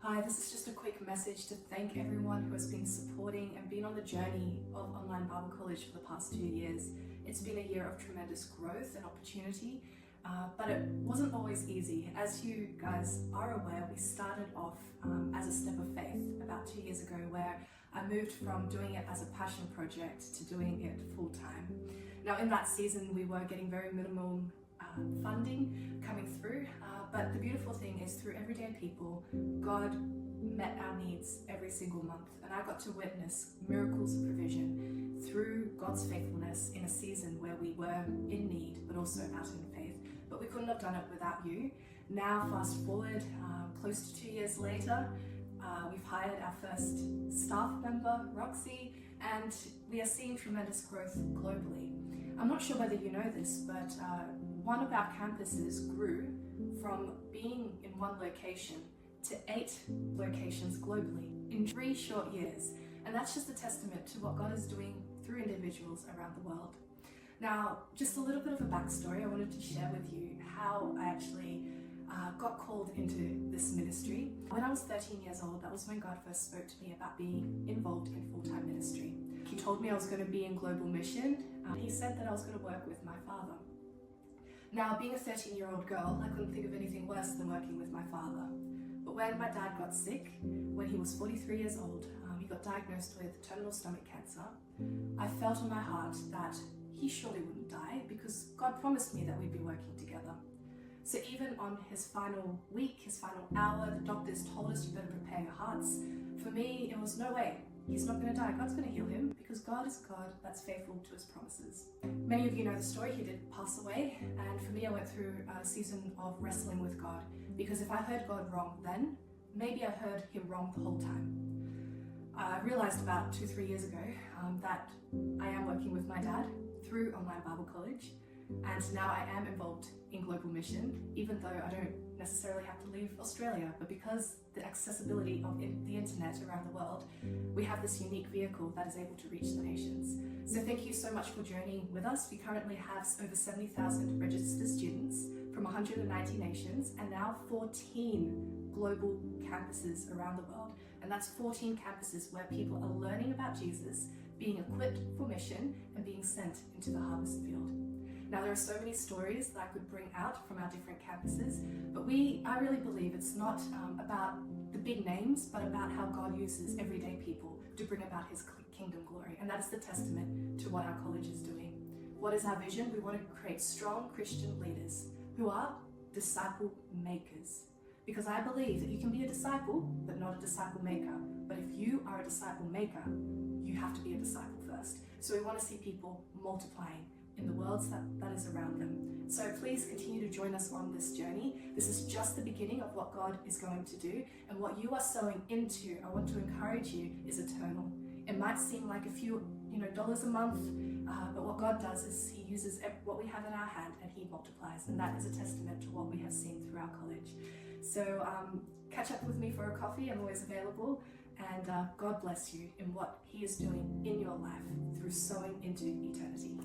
Hi, this is just a quick message to thank everyone who has been supporting and been on the journey of Online Bible College for the past 2 years. It's been a year of tremendous growth and opportunity, but it wasn't always easy. As you guys are aware, we started off as a step of faith about 2 years ago, where I moved from doing it as a passion project to doing it full-time. Now in that season we were getting very minimal funding coming through, but the beautiful thing is through everyday people, God met our needs every single month, and I got to witness miracles of provision through God's faithfulness in a season where we were in need but also out in faith. But we couldn't have done it without you. Now fast forward close to 2 years later, we've hired our first staff member, Roxy, and we are seeing tremendous growth globally. I'm not sure whether you know this, but one of our campuses grew from being in one location to 8 locations globally in 3 short years. And that's just a testament to what God is doing through individuals around the world. Now, just a little bit of a backstory I wanted to share with you how I actually got called into this ministry. When I was 13 years old, that was when God first spoke to me about being involved in full-time ministry. He told me I was going to be in global mission. He said that I was going to work with my father. Now, being a 13-year-old girl, I couldn't think of anything worse than working with my father. But when my dad got sick, when he was 43 years old, he got diagnosed with terminal stomach cancer. I felt in my heart that he surely wouldn't die because God promised me that we'd be working together. So even on his final week, his final hour, the doctors told us, you better prepare your hearts. For me, it was no way. He's not going to die. God's going to heal him because God is God that's faithful to his promises. Many of you know the story. He did pass away, and for me, I went through a season of wrestling with God, because if I heard God wrong then, maybe I heard him wrong the whole time. I realized about 2-3 years ago that I am working with my dad through Online Bible College, and now I am involved in global mission, even though I don't necessarily have to leave Australia, but because the accessibility of the internet around the world, we have this unique vehicle that is able to reach the nations. So thank you so much for journeying with us. We currently have over 70,000 registered students from 190 nations, and now 14 global campuses around the world. And that's 14 campuses where people are learning about Jesus, being equipped for mission, and being sent into the harvest field. Now, there are so many stories that I could bring out from our different campuses, but I really believe it's not about the big names, but about how God uses everyday people to bring about his kingdom glory. And that is the testament to what our college is doing. What is our vision? We want to create strong Christian leaders who are disciple makers. Because I believe that you can be a disciple, but not a disciple maker. But if you are a disciple maker, you have to be a disciple first. So we want to see people multiplying in the worlds that is around them. So please continue to join us on this journey. This is just the beginning of what God is going to do, and what you are sowing into, I want to encourage you, is eternal. It might seem like a few dollars a month, but what God does is he uses what we have in our hand and he multiplies, and that is a testament to what we have seen through our college. So catch up with me for a coffee. I'm always available, and God bless you in what he is doing in your life through sowing into eternity.